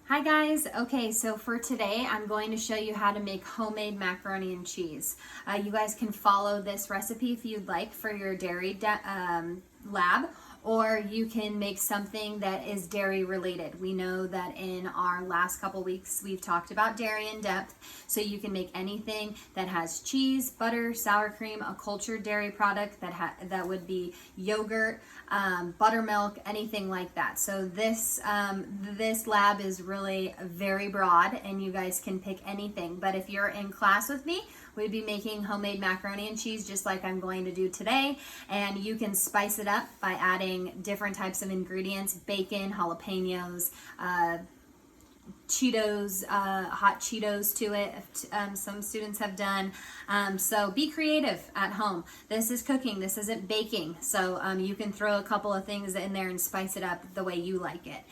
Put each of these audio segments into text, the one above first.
Hi guys. Okay, so for today I'm going to show you how to make homemade macaroni and cheese. You guys can follow this recipe if you'd like for your dairy lab, or you can make something that is dairy related. We know that in our last couple weeks we've talked about dairy in depth, so you can make anything that has cheese, butter, sour cream, a cultured dairy product that would be yogurt, buttermilk, anything like that. So this lab is really very broad and you guys can pick anything. But if you're in class with me, we'd be making homemade macaroni and cheese just like I'm going to do today. And you can spice it up by adding different types of ingredients: bacon, jalapenos, Cheetos, hot Cheetos to it. Some students have done. So be creative at home. This is cooking. This isn't baking. So you can throw a couple of things in there and spice it up the way you like it.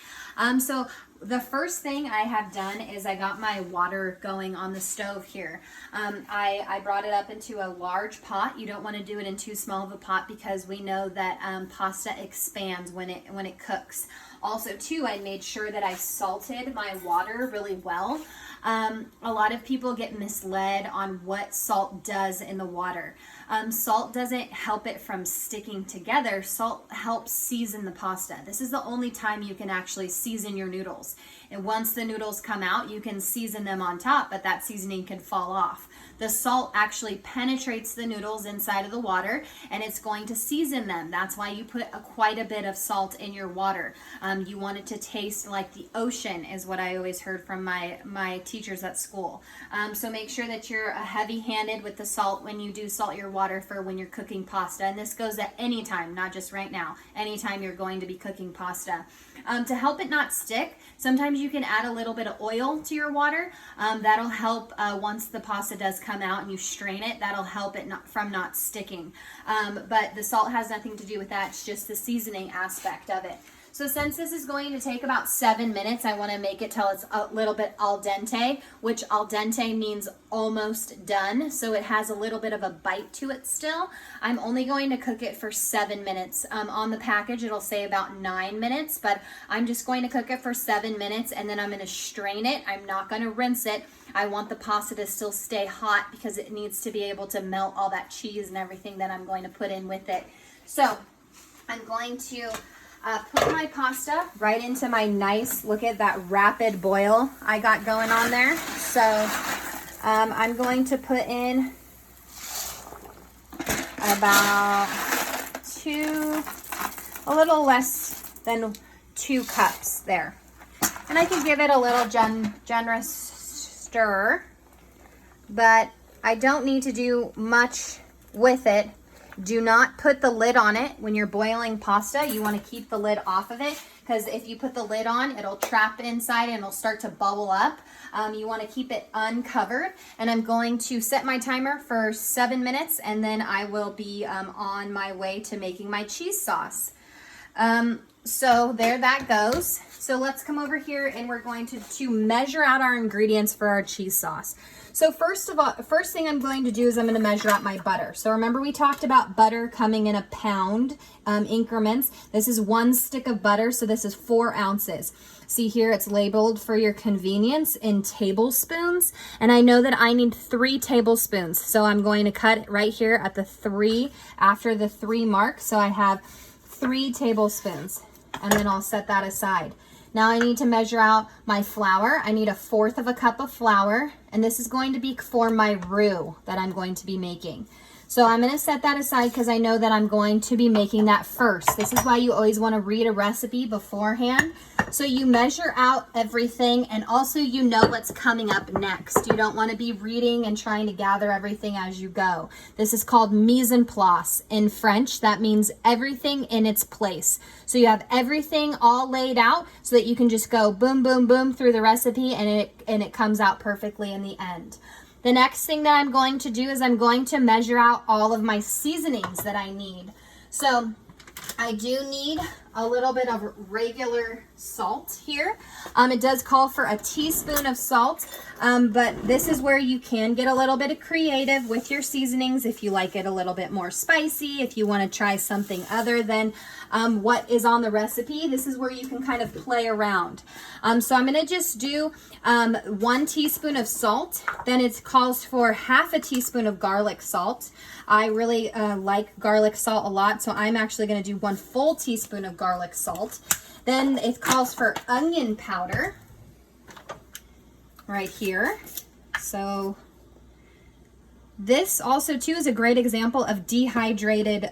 So the first thing I have done is I got my water going on the stove here. I brought it up into a large pot. You don't want to do it in too small of a pot because we know that pasta expands when it cooks. Also too, I made sure that I salted my water really well. A lot of people get misled on what salt does in the water. Salt doesn't help it from sticking together. Salt helps season the pasta. This is the only time you can actually season your noodles. And once the noodles come out, you can season them on top, but that seasoning can fall off. The salt actually penetrates the noodles inside of the water and it's going to season them. That's why you put quite a bit of salt in your water. You want it to taste like the ocean, is what I always heard from my teachers at school. So make sure that you're heavy-handed with the salt when you do salt your water for when you're cooking pasta. And this goes at any time, not just right now. Anytime you're going to be cooking pasta. To help it not stick, sometimes you can add a little bit of oil to your water. That'll help once the pasta does come out and you strain it. That'll help it from not sticking. But the salt has nothing to do with that. It's just the seasoning aspect of it. So since this is going to take about 7 minutes, I want to make it till it's a little bit al dente, which al dente means almost done. So it has a little bit of a bite to it still. I'm only going to cook it for 7 minutes. On the package, it'll say about 9 minutes, but I'm just going to cook it for 7 minutes and then I'm going to strain it. I'm not going to rinse it. I want the pasta to still stay hot because it needs to be able to melt all that cheese and everything that I'm going to put in with it. So I'm going to put my pasta right into my nice, look at that rapid boil I got going on there. So I'm going to put in about a little less than 2 cups there. And I can give it a little generous stir, but I don't need to do much with it. Do not put the lid on it when you're boiling pasta. You want to keep the lid off of it because if you put the lid on, it'll trap inside and it'll start to bubble up. You want to keep it uncovered. And I'm going to set my timer for 7 minutes and then I will be on my way to making my cheese sauce. So there that goes. So let's come over here and we're going to measure out our ingredients for our cheese sauce. So first thing I'm going to do is I'm going to measure out my butter. So remember we talked about butter coming in a pound increments. This is 1 stick of butter, so this is 4 ounces. See here, it's labeled for your convenience in tablespoons. And I know that I need 3 tablespoons. So I'm going to cut right here at the 3, after the 3 mark. So I have 3 tablespoons. And then I'll set that aside. Now I need to measure out my flour. I need 1/4 cup of flour, and this is going to be for my roux that I'm going to be making. So I'm going to set that aside because I know that I'm going to be making that first. This is why you always want to read a recipe beforehand. So you measure out everything and also you know what's coming up next. You don't want to be reading and trying to gather everything as you go. This is called mise en place in French. That means everything in its place. So you have everything all laid out so that you can just go boom, boom, boom through the recipe and it comes out perfectly in the end. The next thing that I'm going to do is I'm going to measure out all of my seasonings that I need. So I do need a little bit of regular salt here. It does call for a teaspoon of salt, but this is where you can get a little bit of creative with your seasonings if you like it a little bit more spicy, if you want to try something other than what is on the recipe. This is where you can kind of play around. So I'm going to just do 1 teaspoon of salt. Then it calls for half a teaspoon of garlic salt. I really like garlic salt a lot, so I'm actually going to do 1 full teaspoon of garlic salt. Then it calls for onion powder right here. So this also too is a great example of dehydrated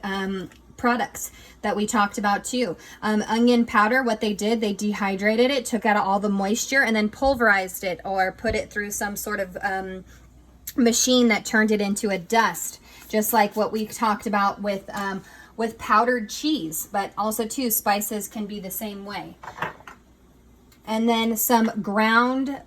products that we talked about too. Onion powder, what they did, they dehydrated it, took out all the moisture, and then pulverized it or put it through some sort of machine that turned it into a dust, just like what we talked about with powdered cheese. But also too, spices can be the same way. And then some ground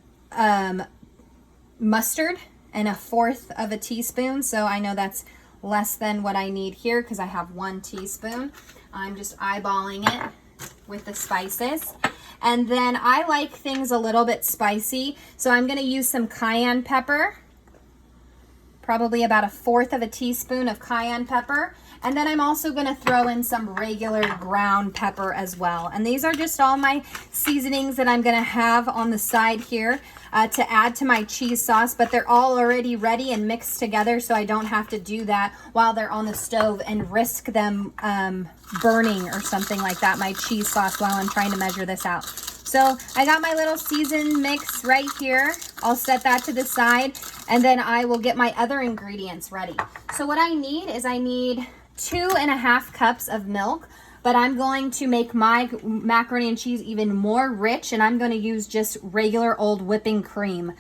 mustard, and 1/4 of a teaspoon. So I know that's less than what I need here because I have 1 teaspoon. I'm just eyeballing it with the spices. And then I like things a little bit spicy, so I'm going to use some cayenne pepper, probably about 1/4 of a teaspoon of cayenne pepper. And then I'm also going to throw in some regular ground pepper as well. And these are just all my seasonings that I'm going to have on the side here to add to my cheese sauce, but they're all already ready and mixed together, so I don't have to do that while they're on the stove and risk them burning or something like that, my cheese sauce, while I'm trying to measure this out. So I got my little seasoned mix right here. I'll set that to the side, and then I will get my other ingredients ready. So what I need is 2.5 cups of milk, but I'm going to make my macaroni and cheese even more rich, and I'm going to use just regular old whipping cream.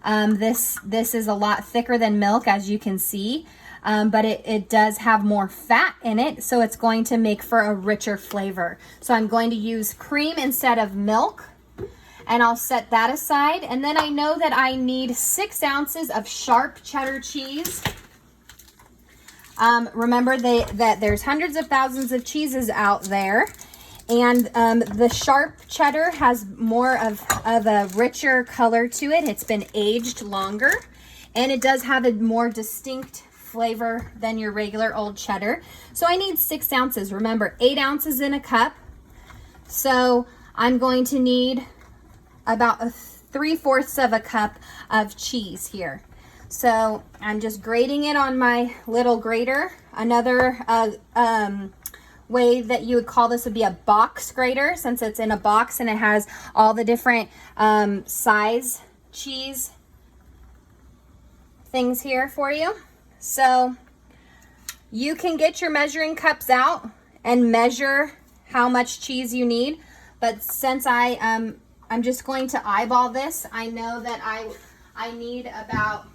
This is a lot thicker than milk, as you can see, but it does have more fat in it, so it's going to make for a richer flavor. So I'm going to use cream instead of milk, and I'll set that aside. And then I know that I need 6 ounces of sharp cheddar cheese. Remember that there's hundreds of thousands of cheeses out there, and the sharp cheddar has more of a richer color to it. It's been aged longer, and it does have a more distinct flavor than your regular old cheddar. So I need 6 ounces. Remember, 8 ounces in a cup. So I'm going to need about 3/4 of a cup of cheese here. So I'm just grating it on my little grater. Another way that you would call this would be a box grater, since it's in a box and it has all the different size cheese things here for you. So you can get your measuring cups out and measure how much cheese you need. But since I'm just going to eyeball this, I know that I need about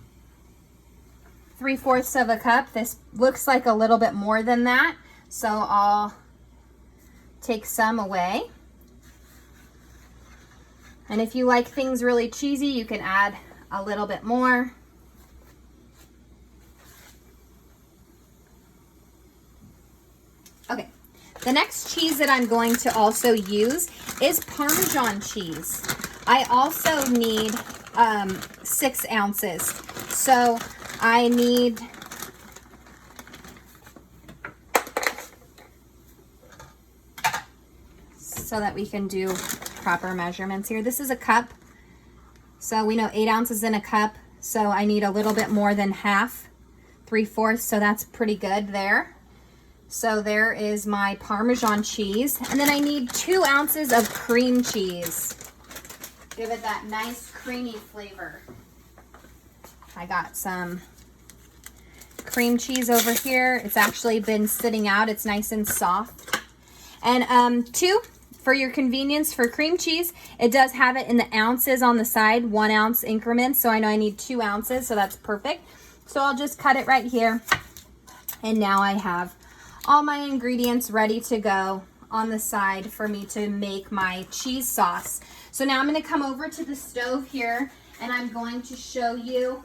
3/4 of a cup. This looks like a little bit more than that, so I'll take some away. And if you like things really cheesy, you can add a little bit more. Okay, the next cheese that I'm going to also use is Parmesan cheese. I also need 6 ounces. So I need so that we can do proper measurements here. This is a cup. So we know 8 ounces in a cup. So I need a little bit more than half, 3/4. So that's pretty good there. So there is my Parmesan cheese. And then I need 2 ounces of cream cheese. Give it that nice creamy flavor. I got some cream cheese over here. It's actually been sitting out. It's nice and soft. And 2, for your convenience, for cream cheese, it does have it in the ounces on the side, 1 ounce increments. So I know I need 2 ounces, so that's perfect. So I'll just cut it right here. And now I have all my ingredients ready to go on the side for me to make my cheese sauce. So now I'm going to come over to the stove here, and I'm going to show you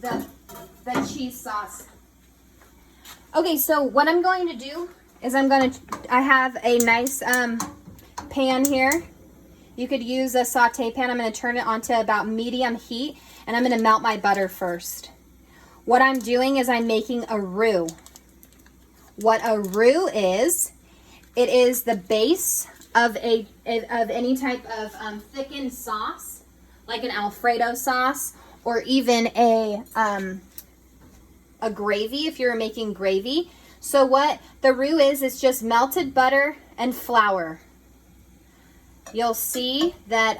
the cheese sauce. Okay, so what I'm going to do is I have a nice pan here. You could use a saute pan. I'm going to turn it onto about medium heat, and I'm going to melt my butter first. What I'm doing is I'm making a roux. What a roux is, it is the base of any type of thickened sauce, like an Alfredo sauce, or even a gravy if you're making gravy. So what the roux is just melted butter and flour. You'll see that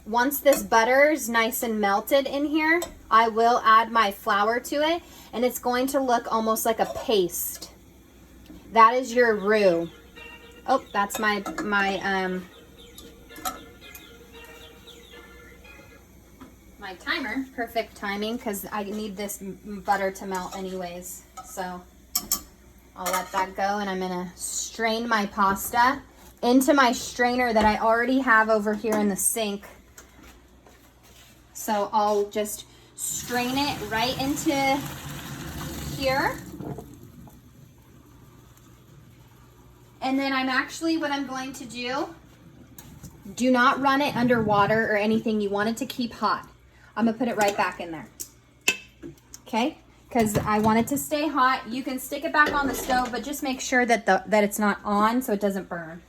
once this butter is nice and melted in here, I will add my flour to it, and it's going to look almost like a paste. That is your roux. Oh, that's my timer. Perfect timing, because I need this butter to melt anyways. So I'll let that go, and I'm gonna strain my pasta into my strainer that I already have over here in the sink. So I'll just strain it right into here. And then what I'm going to do not run it under water or anything. You want it to keep hot. I'm gonna put it right back in there. Okay, because I want it to stay hot. You can stick it back on the stove, but just make sure that that it's not on so it doesn't burn.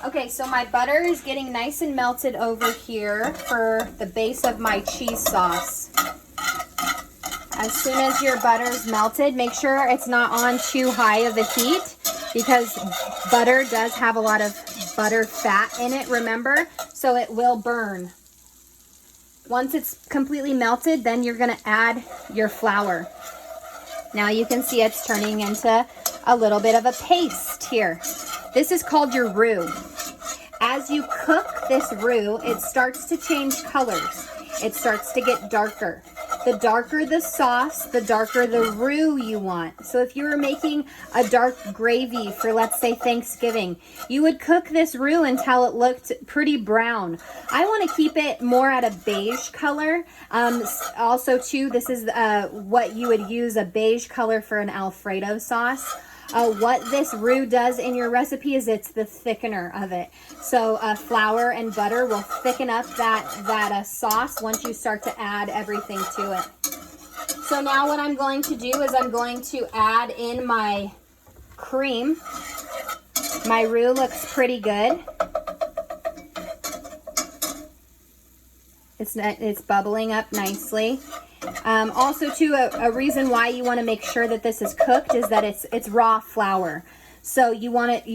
Okay, so my butter is getting nice and melted over here for the base of my cheese sauce. As soon as your butter is melted, make sure it's not on too high of a heat, because butter does have a lot of butter fat in it, remember? So it will burn. Once it's completely melted, then you're gonna add your flour. Now you can see it's turning into a little bit of a paste here. This is called your roux. As you cook this roux, it starts to change colors. It starts to get darker. The darker the sauce, the darker the roux you want. So if you were making a dark gravy for, let's say, Thanksgiving, you would cook this roux until it looked pretty brown. I want to keep it more at a beige color. Also, too, this is what you would use, a beige color for an Alfredo sauce. What this roux does in your recipe is it's the thickener of it. So flour and butter will thicken up that sauce once you start to add everything to it. So now what I'm going to do is I'm going to add in my cream. My roux looks pretty good. It's bubbling up nicely. Also, too, a reason why you want to make sure that this is cooked is that it's raw flour. So you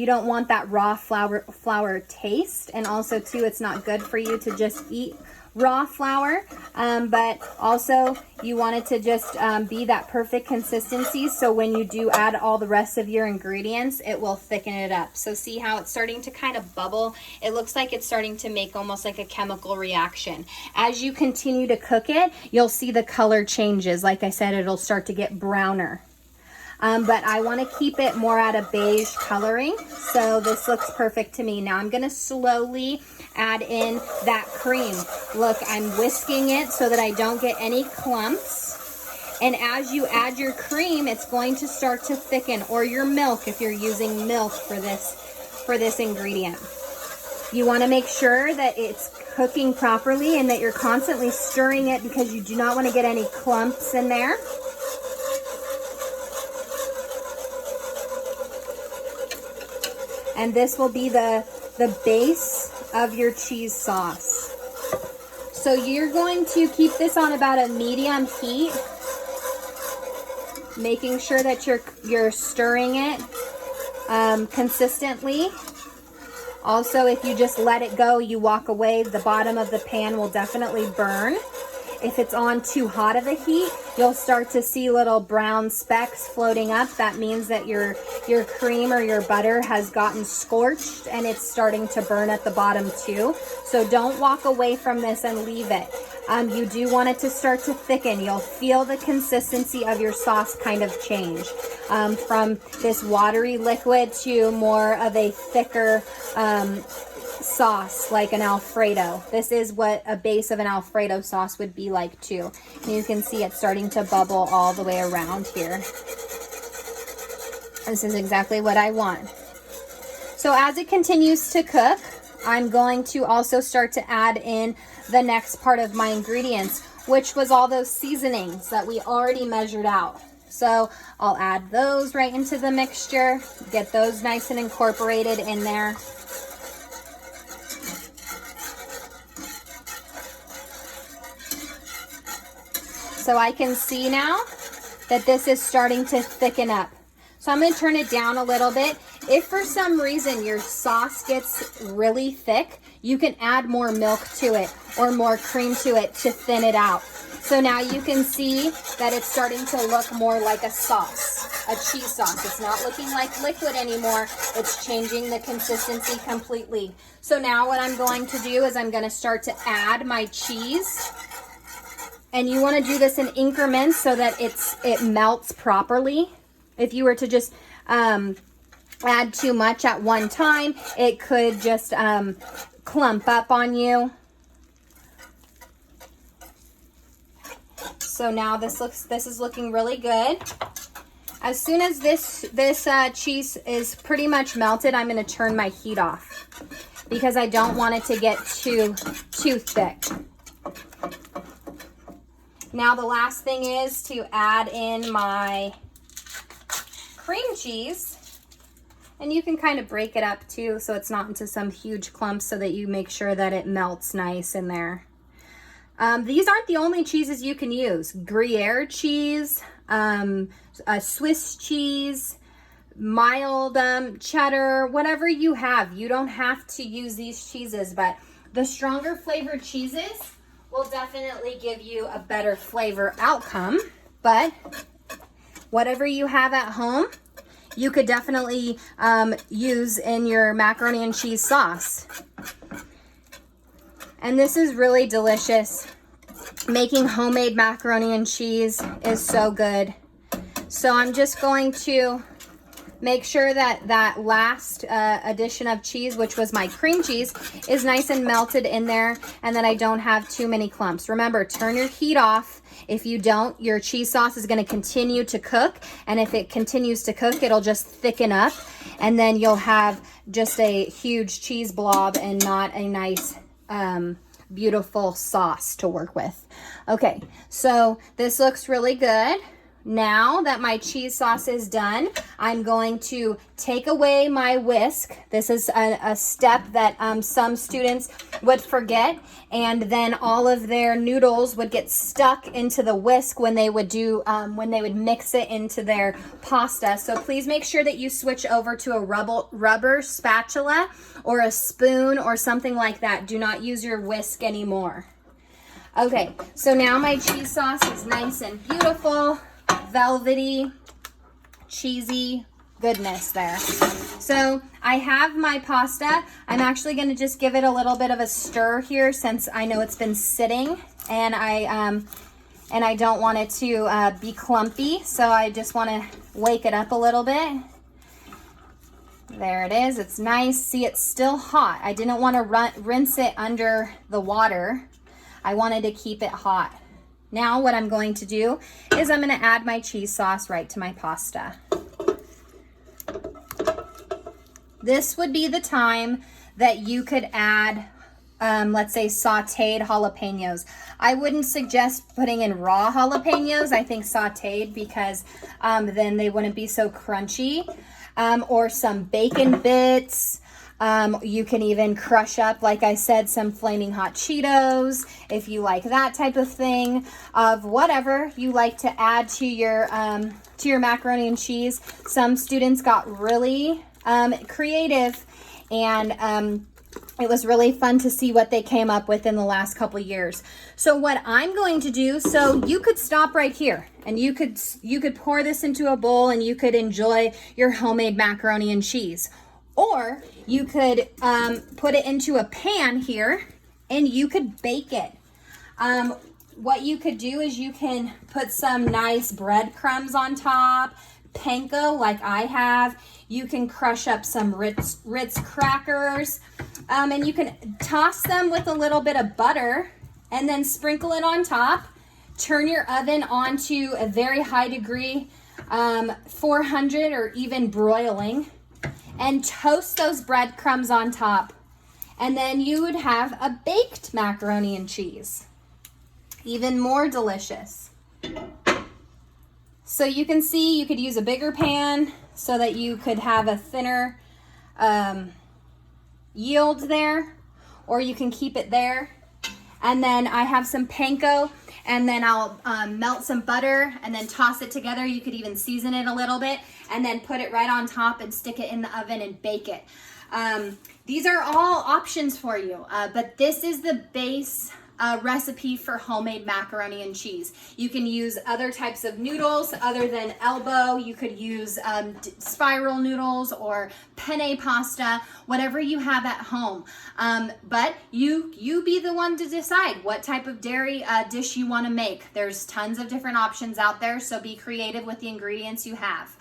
don't want that raw flour taste, and also too, it's not good for you to just eat raw flour. But also you want it to just be that perfect consistency, so when you do add all the rest of your ingredients, it will thicken it up. So see how it's starting to kind of bubble? It looks like it's starting to make almost like a chemical reaction. As you continue to cook it, you'll see the color changes. Like I said, it'll start to get browner. But I want to keep it more at a beige coloring, so this looks perfect to me. Now I'm going to slowly add in that cream. Look, I'm whisking it so that I don't get any clumps. And as you add your cream, it's going to start to thicken, or your milk if you're using milk for this ingredient. You want to make sure that it's cooking properly and that you're constantly stirring it, because you do not want to get any clumps in there. And this will be the base of your cheese sauce. So you're going to keep this on about a medium heat, making sure that you're stirring it consistently. Also, if you just let it go, you walk away, the bottom of the pan will definitely burn. If it's on too hot of a heat, you'll start to see little brown specks floating up. That means that your cream or your butter has gotten scorched and it's starting to burn at the bottom too. So don't walk away from this and leave it. You do want it to start to thicken. You'll feel the consistency of your sauce kind of change from this watery liquid to more of a thicker sauce, like an Alfredo. This is what a base of an Alfredo sauce would be like too. And you can see it's starting to bubble all the way around here. This is exactly what I want. So as it continues to cook, I'm going to also start to add in the next part of my ingredients, which was all those seasonings that we already measured out. So I'll add those right into the mixture, get those nice and incorporated in there. So I can see now that this is starting to thicken up. So I'm going to turn it down a little bit. If for some reason your sauce gets really thick, you can add more milk to it or more cream to it to thin it out. So now you can see that it's starting to look more like a sauce, a cheese sauce. It's not looking like liquid anymore. It's changing the consistency completely. So now what I'm going to do is I'm going to start to add my cheese. And you want to do this in increments so that it melts properly. If you were to just add too much at one time, it could just clump up on you. So now this is looking really good. As soon as this cheese is pretty much melted, I'm going to turn my heat off because I don't want it to get too thick. Now the last thing is to add in my cream cheese, and you can kind of break it up too so it's not into some huge clumps so that you make sure that it melts nice in there. These aren't the only cheeses you can use. Gruyere cheese, a Swiss cheese, mild cheddar, whatever you have. You don't have to use these cheeses, but the stronger flavored cheeses will definitely give you a better flavor outcome. But whatever you have at home, you could definitely use in your macaroni and cheese sauce. And this is really delicious. Making homemade macaroni and cheese is so good. So I'm just going to make sure that that last addition of cheese, which was my cream cheese, is nice and melted in there and that I don't have too many clumps. Remember, turn your heat off. If you don't, your cheese sauce is going to continue to cook, and if it continues to cook, it'll just thicken up, and then you'll have just a huge cheese blob and not a nice beautiful sauce to work with. Okay, so this looks really good. Now that my cheese sauce is done, I'm going to take away my whisk. This is a step that some students would forget, and then all of their noodles would get stuck into the whisk when they would mix it into their pasta. So please make sure that you switch over to a rubber spatula or a spoon or something like that. Do not use your whisk anymore. Okay, so now my cheese sauce is nice and beautiful, velvety, cheesy goodness there. So I have my pasta. I'm actually going to just give it a little bit of a stir here since I know it's been sitting, and I don't want it to be clumpy, so I just want to wake it up a little bit. There it is. It's nice. See, it's still hot. I didn't want to rinse it under the water. I wanted to keep it hot. Now what I'm going to do is I'm going to add my cheese sauce right to my pasta. This would be the time that you could add, let's say, sauteed jalapenos. I wouldn't suggest putting in raw jalapenos. I think sauteed because then they wouldn't be so crunchy. Or some bacon bits. You can even crush up, like I said, some flaming hot Cheetos if you like that type of thing, of whatever you like to add to your macaroni and cheese. Some students got really creative, and it was really fun to see what they came up with in the last couple years. So what I'm going to do, so you could stop right here and you could pour this into a bowl and you could enjoy your homemade macaroni and cheese. Or you could put it into a pan here and you could bake it. What you could do is you can put some nice breadcrumbs on top, Panko like I have. You can crush up some Ritz crackers, and you can toss them with a little bit of butter and then sprinkle it on top. Turn your oven on to a very high degree 400 or even broiling, and toast those breadcrumbs on top. And then you would have a baked macaroni and cheese. Even more delicious. So you can see you could use a bigger pan so that you could have a thinner yield there, or you can keep it there. And then I have some panko, and then I'll melt some butter and then toss it together. You could even season it a little bit and then put it right on top and stick it in the oven and bake it. These are all options for you, but this is the base recipe for homemade macaroni and cheese. You can use other types of noodles other than elbow. You could use spiral noodles or penne pasta, whatever you have at home. But you be the one to decide what type of dairy dish you want to make. There's tons of different options out there, so be creative with the ingredients you have.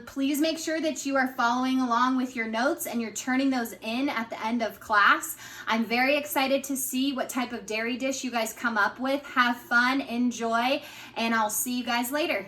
Please make sure that you are following along with your notes and you're turning those in at the end of class. I'm very excited to see what type of dairy dish you guys come up with. Have fun, enjoy, and I'll see you guys later.